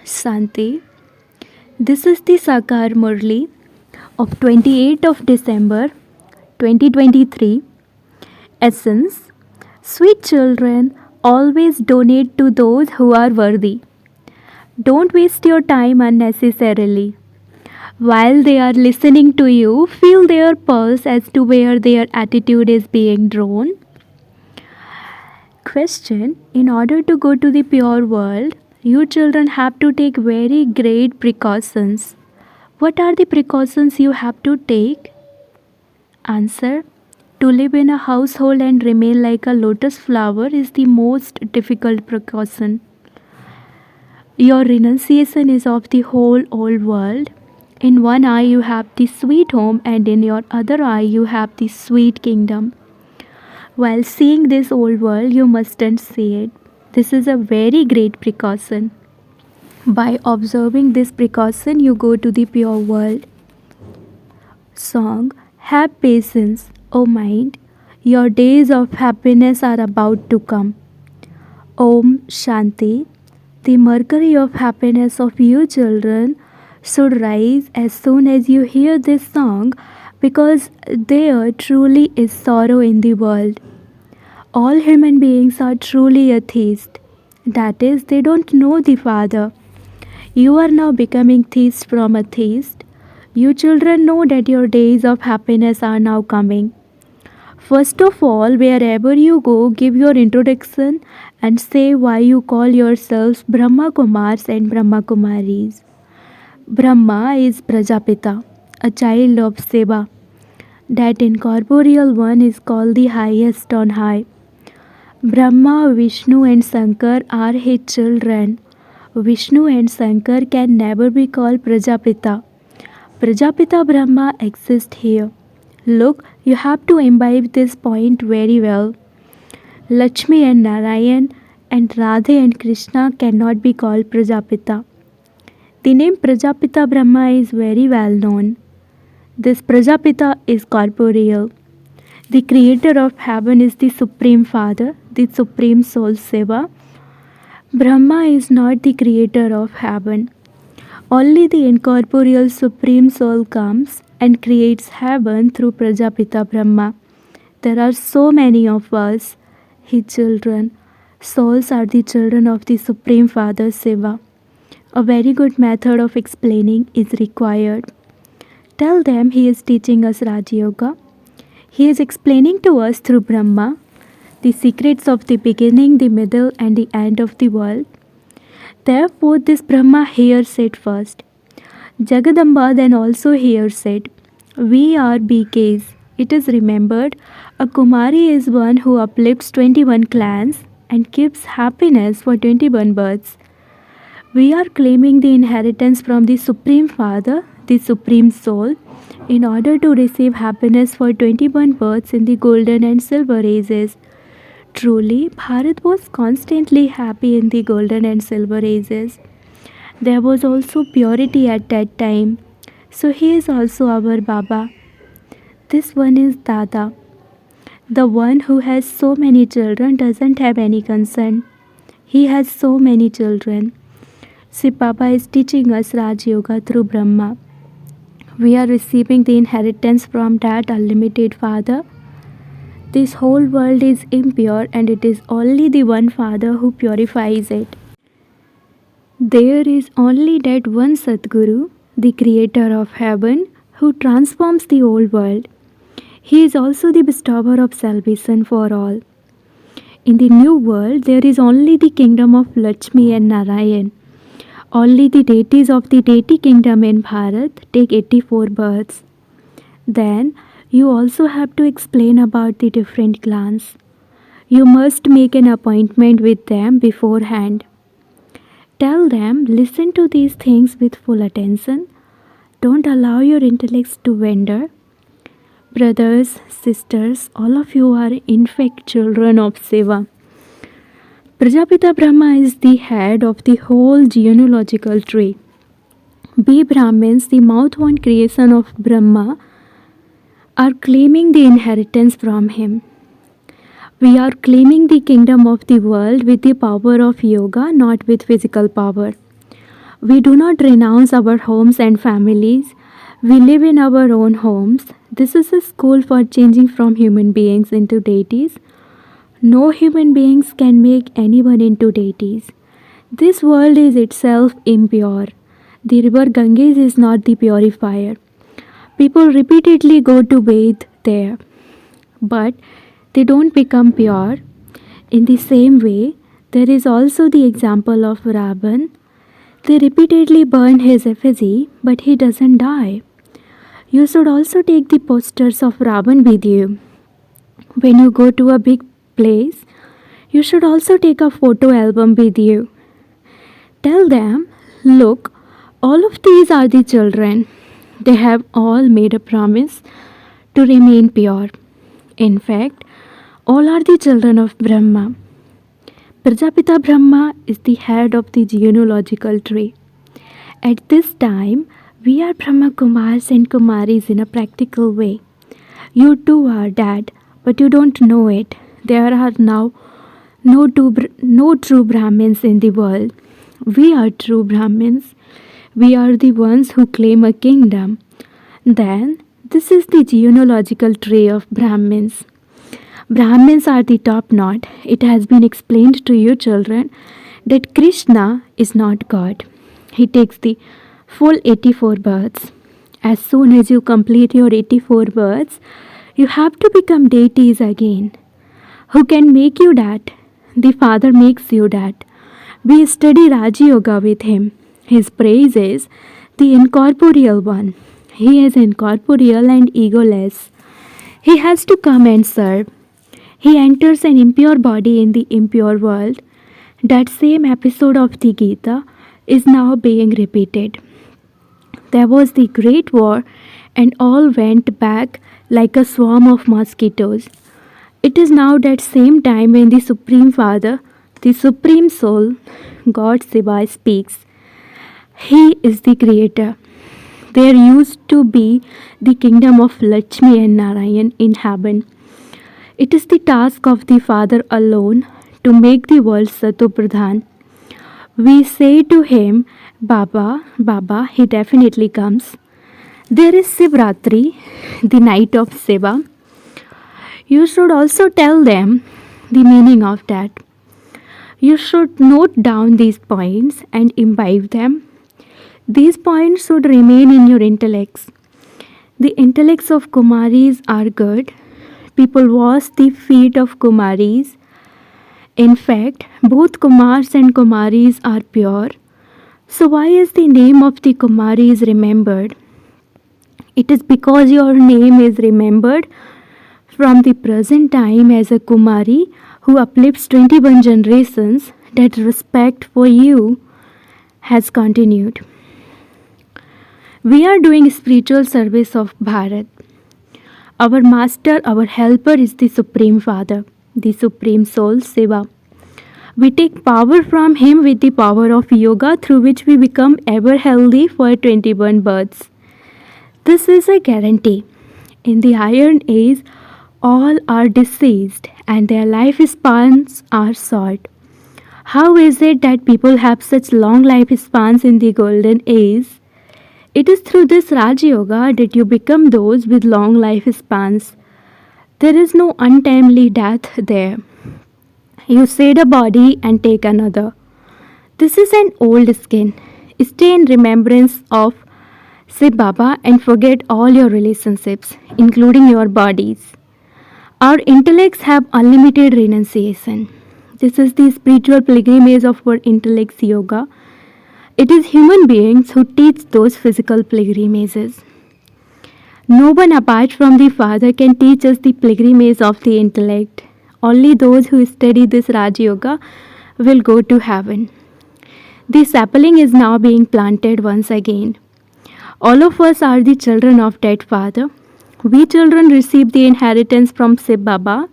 Shanti. This is the Sakar Murli of 28th of December 2023. Essence. Sweet children, always donate to those who are worthy. Don't waste your time unnecessarily. While they are listening to you, feel their pulse as to where their attitude is being drawn. Question. In order to go to the pure world, you children have to take very great precautions. What are the precautions you have to take? Answer. To live in a household and remain like a lotus flower is the most difficult precaution. Your renunciation is of the whole old world. In one eye you have the sweet home, and in your other eye you have the sweet kingdom. While seeing this old world, you mustn't see it. This is a very great precaution. By observing this precaution, you go to the pure world. Song. Have patience, O mind. Your days of happiness are about to come. Om Shanti. The mercury of happiness of you children should rise as soon as you hear this song, because there truly is sorrow in the world. All human beings are truly atheists. That is, they don't know the Father. You are now becoming theists from atheist. You children know that your days of happiness are now coming. First of all, wherever you go, give your introduction and say why you call yourselves Brahma Kumars and Brahma Kumaris. Brahma is Prajapita, a child of Seva. That incorporeal one is called the highest on high. Brahma, Vishnu and Shankar are his children. Vishnu and Shankar can never be called Prajapita. Prajapita Brahma exists here. Look, you have to imbibe this point very well. Lakshmi and Narayan and Radhe and Krishna cannot be called Prajapita. The name Prajapita Brahma is very well known. This Prajapita is corporeal. The creator of heaven is the Supreme Father, the Supreme Soul Seva. Brahma is not the creator of heaven. Only the incorporeal Supreme Soul comes and creates heaven through Prajapita Brahma. There are so many of us, his children. Souls are the children of the Supreme Father Seva. A very good method of explaining is required. Tell them he is teaching us Raj Yoga. He is explaining to us through Brahma the secrets of the beginning, the middle and the end of the world. Therefore, this Brahma hears it first. Jagadamba then also hears it. We are BKs. It is remembered, a Kumari is one who uplifts 21 clans and gives happiness for 21 births. We are claiming the inheritance from the Supreme Father, the Supreme Soul, in order to receive happiness for 21 births in the golden and silver ages. Truly, Bharat was constantly happy in the golden and silver ages. There was also purity at that time. So he is also our Baba. This one is Dada. The one who has so many children doesn't have any concern. He has so many children. See, Baba is teaching us Raj Yoga through Brahma. We are receiving the inheritance from that unlimited Father. This whole world is impure, and it is only the one Father who purifies it. There is only that one Sadguru, the creator of heaven, who transforms the whole world. He is also the bestower of salvation for all. In the new world, there is only the kingdom of Lakshmi and Narayan. Only the deities of the deity kingdom in Bharat take 84 births. Then, you also have to explain about the different clans. You must make an appointment with them beforehand. Tell them, listen to these things with full attention. Don't allow your intellects to wander. Brothers, sisters, all of you are in fact children of Seva. Prajapita Brahma is the head of the whole genealogical tree. We Brahmins, the mouth-born creation of Brahma, are claiming the inheritance from him. We are claiming the kingdom of the world with the power of yoga, not with physical power. We do not renounce our homes and families. We live in our own homes. This is a school for changing from human beings into deities. No human beings can make anyone into deities. This world is itself impure. The river Ganges is not the purifier. People repeatedly go to bathe there, but they don't become pure. In the same way, there is also the example of Ravan. They repeatedly burn his effigy, but he doesn't die. You should also take the posters of Ravan with you. When you go to a big place, you should also take a photo album with you. Tell them, look, all of these are the children. They have all made a promise to remain pure. In fact, all are the children of Brahma. Prajapita Brahma is the head of the genealogical tree. At this time, we are Brahma Kumars and Kumaris in a practical way. You too are that, but you don't know it. There are now no true Brahmins in the world. We are true Brahmins. We are the ones who claim a kingdom. Then, this is the genealogical tree of Brahmins. Brahmins are the top knot. It has been explained to you, children, that Krishna is not God. He takes the full 84 births. As soon as you complete your 84 births, you have to become deities again. Who can make you that? The Father makes you that. We study Raja Yoga with him. His praise is the incorporeal one. He is incorporeal and egoless. He has to come and serve. He enters an impure body in the impure world. That same episode of the Gita is now being repeated. There was the great war, and all went back like a swarm of mosquitoes. It is now that same time when the Supreme Father, the Supreme Soul, God Shiva, speaks. He is the Creator. There used to be the kingdom of Lakshmi and Narayan in heaven. It is the task of the Father alone to make the world Satopradhan. We say to him, Baba, Baba, he definitely comes. There is Sivratri, the night of Shiva. You should also tell them the meaning of that. You should note down these points and imbibe them. These points should remain in your intellects. The intellects of Kumaris are good. People wash the feet of Kumaris. In fact, both Kumars and Kumaris are pure. So why is the name of the Kumaris remembered? It is because your name is remembered from the present time as a Kumari who uplifts 21 generations, that respect for you has continued. We are doing spiritual service of Bharat. Our master, our helper is the Supreme Father, the Supreme Soul, Shiva. We take power from him with the power of yoga through which we become ever healthy for 21 births. This is a guarantee. In the Iron Age, all are diseased and their lifespans are short. How is it that people have such long lifespans in the Golden Age? It is through this Raja Yoga that you become those with long lifespans. There is no untimely death there. You shed a body and take another. This is an old skin. Stay in remembrance of Shiv Baba and forget all your relationships, including your bodies. Our intellects have unlimited renunciation. This is the spiritual pilgrimage of our intellects yoga. It is human beings who teach those physical pilgrimages. No one apart from the Father can teach us the pilgrimage of the intellect. Only those who study this Raja Yoga will go to heaven. The sapling is now being planted once again. All of us are the children of that Father. We children receive the inheritance from Shiv Baba.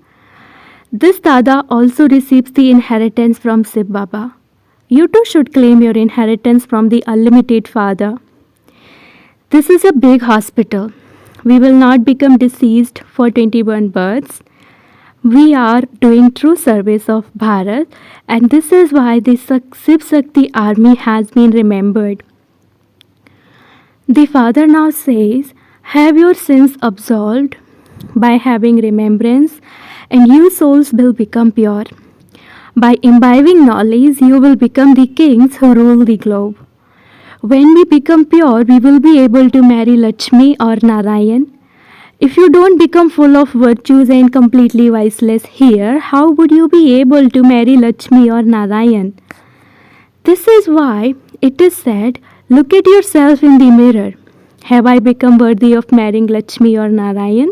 This Dada also receives the inheritance from Shiv Baba. You too should claim your inheritance from the unlimited Father. This is a big hospital. We will not become deceased for 21 births. We are doing true service of Bharat, and this is why the Shiv Shakti army has been remembered. The Father now says, have your sins absolved by having remembrance, and you souls will become pure. By imbibing knowledge, you will become the kings who rule the globe. When we become pure, we will be able to marry Lakshmi or Narayan. If you don't become full of virtues and completely viceless here, how would you be able to marry Lakshmi or Narayan? This is why it is said, look at yourself in the mirror. Have I become worthy of marrying Lakshmi or Narayan?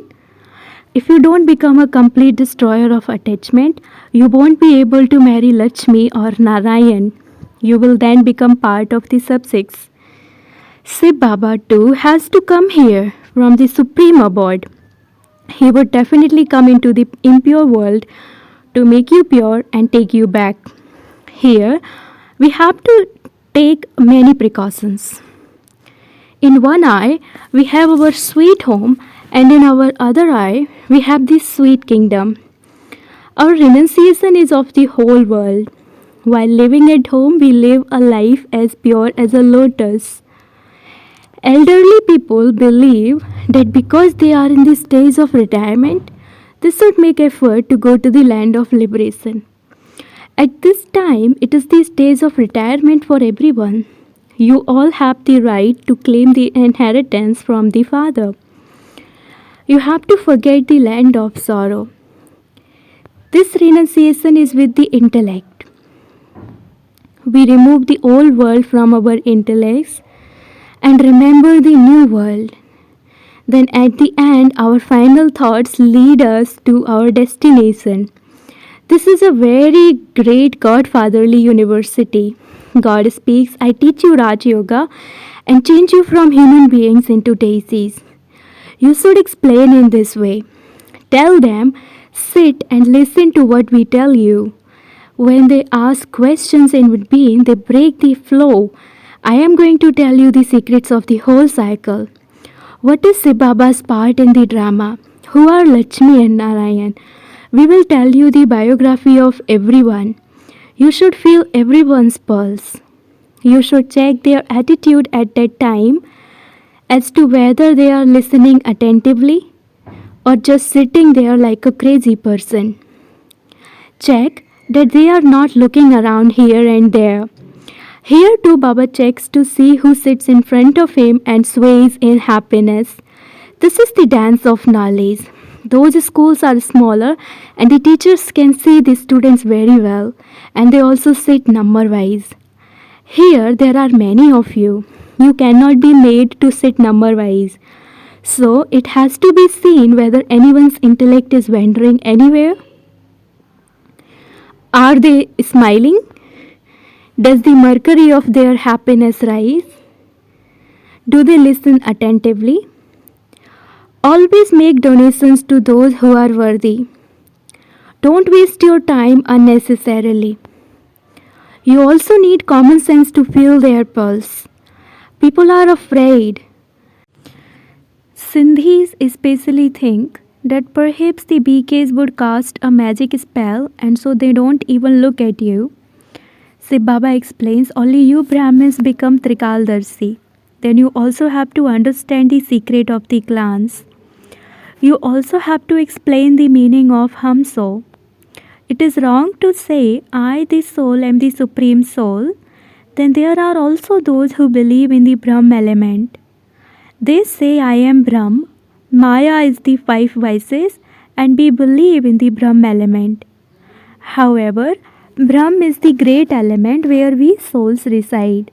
If you don't become a complete destroyer of attachment, you won't be able to marry Lakshmi or Narayan. You will then become part of the sub-six. Shiv Baba too has to come here from the supreme abode. He would definitely come into the impure world to make you pure and take you back. Here, we have to take many precautions. In one eye, we have our sweet home, and in our other eye, we have this sweet kingdom. Our renunciation is of the whole world. While living at home, we live a life as pure as a lotus. Elderly people believe that because they are in the stage of retirement, they should make effort to go to the land of liberation. At this time, it is the stage of retirement for everyone. You all have the right to claim the inheritance from the Father. You have to forget the land of sorrow. This renunciation is with the intellect. We remove the old world from our intellects and remember the new world. Then at the end, our final thoughts lead us to our destination. This is a very great godfatherly university. God speaks, I teach you Raj Yoga and change you from human beings into deities. You should explain in this way. Tell them, sit and listen to what we tell you. When they ask questions in between, they break the flow. I am going to tell you the secrets of the whole cycle. What is Shiv Baba's part in the drama? Who are Lakshmi and Narayan? We will tell you the biography of everyone. You should feel everyone's pulse. You should check their attitude at that time as to whether they are listening attentively or just sitting there like a crazy person. Check that they are not looking around here and there. Here too Baba checks to see who sits in front of him and sways in happiness. This is the dance of knowledge. Those schools are smaller and the teachers can see the students very well, and they also sit number wise. Here there are many of you. You cannot be made to sit number wise. So it has to be seen whether anyone's intellect is wandering anywhere. Are they smiling? Does the mercury of their happiness rise? Do they listen attentively? Always make donations to those who are worthy. Don't waste your time unnecessarily. You also need common sense to feel their pulse. People are afraid. Sindhis especially think that perhaps the BKs would cast a magic spell and so they don't even look at you. Shiv Baba explains only you Brahmins become Trikaldarshi. Then you also have to understand the secret of the clans. You also have to explain the meaning of Hamso. It is wrong to say, I, the soul, am the supreme soul. Then there are also those who believe in the Brahm element. They say, I am Brahm, Maya is the five vices, and we believe in the Brahm element. However, Brahm is the great element where we souls reside.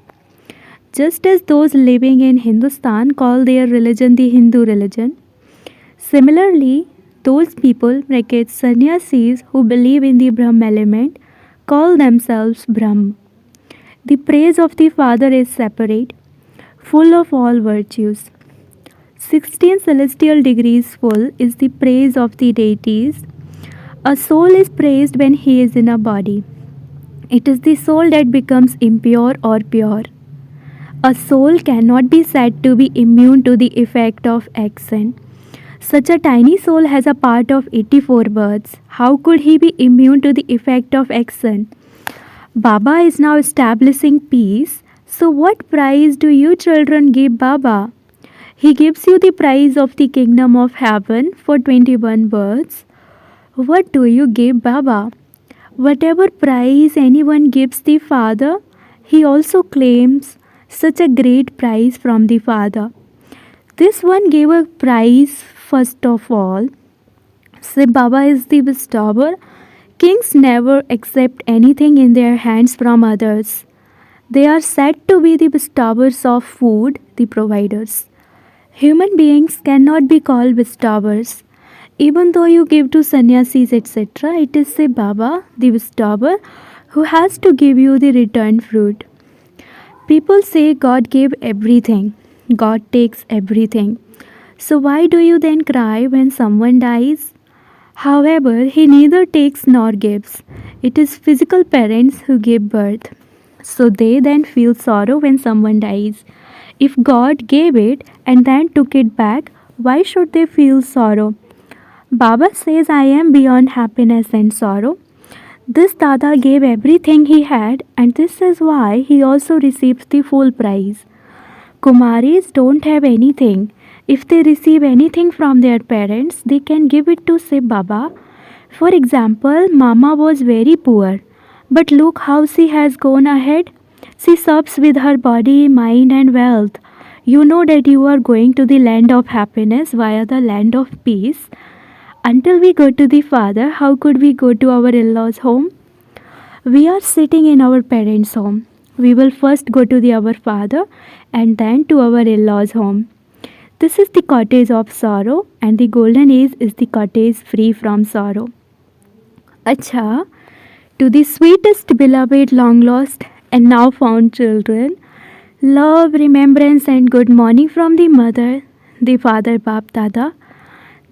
Just as those living in Hindustan call their religion the Hindu religion, similarly, those people, sannyasis, who believe in the Brahm element, call themselves Brahm. The praise of the Father is separate, full of all virtues. 16 celestial degrees full is the praise of the deities. A soul is praised when he is in a body. It is the soul that becomes impure or pure. A soul cannot be said to be immune to the effect of action. Such a tiny soul has a part of 84 birds. How could he be immune to the effect of action? Baba is now establishing peace. So, what prize do you children give Baba? He gives you the prize of the kingdom of heaven for 21 birds. What do you give Baba? Whatever prize anyone gives the Father, he also claims such a great prize from the Father. This one gave a prize first of all. Say Baba is the bestower. Kings never accept anything in their hands from others. They are said to be the bestowers of food, the providers. Human beings cannot be called bestowers. Even though you give to sannyasis, etc., it is Sai Baba, the bestower, who has to give you the return fruit. People say God gave everything, God takes everything. So why do you then cry when someone dies? However, He neither takes nor gives. It is physical parents who give birth. So they then feel sorrow when someone dies. If God gave it and then took it back, why should they feel sorrow? Baba says, I am beyond happiness and sorrow. This Dada gave everything he had, and this is why he also receives the full prize. Kumaris don't have anything. If they receive anything from their parents, they can give it to Sai Baba. For example, Mama was very poor, but look how she has gone ahead. She serves with her body, mind, and wealth. You know that you are going to the land of happiness via the land of peace. Until we go to the Father, how could we go to our in-laws' home? We are sitting in our parents' home. We will first go to our Father and then to our in-laws' home. This is the cottage of sorrow, and the golden age is the cottage free from sorrow. Acha, to the sweetest beloved long lost and now found children, love, remembrance, and good morning from the mother, the father Bap Dada.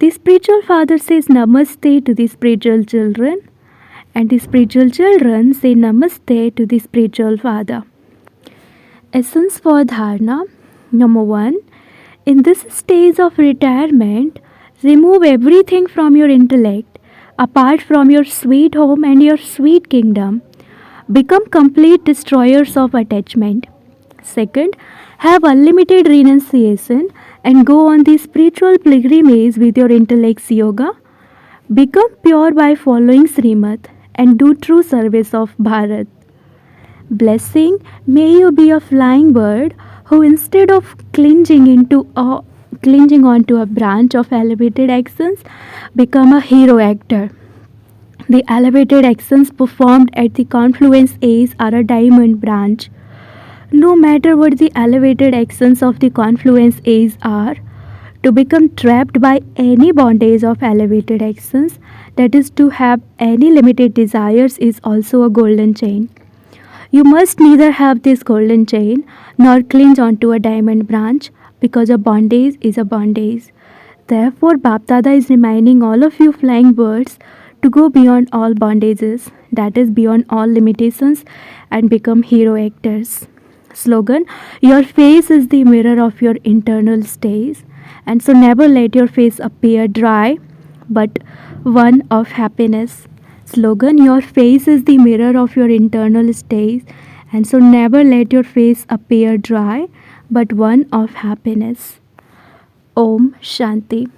The spiritual father says namaste to the spiritual children, and the spiritual children say namaste to the spiritual father. Essence for dharana. Number 1. In this stage of retirement, remove everything from your intellect, apart from your sweet home and your sweet kingdom. Become complete destroyers of attachment. Second, have unlimited renunciation and go on the spiritual pilgrimage with your intellect's yoga. Become pure by following Srimad and do true service of Bharat. Blessing, may you be a flying bird who instead of clinging onto a branch of elevated actions, become a hero actor. The elevated actions performed at the confluence A's are a diamond branch. No matter what the elevated actions of the confluence A's are, to become trapped by any bondage of elevated actions, that is to have any limited desires, is also a golden chain. You must neither have this golden chain nor cling onto a diamond branch, because a bondage is a bondage. Therefore, Bapdada is reminding all of you flying birds to go beyond all bondages, that is beyond all limitations, and become hero actors. Slogan, your face is the mirror of your internal stays, and so never let your face appear dry, but one of happiness. Slogan, your face is the mirror of your internal stays, and so never let your face appear dry, but one of happiness. Om Shanti.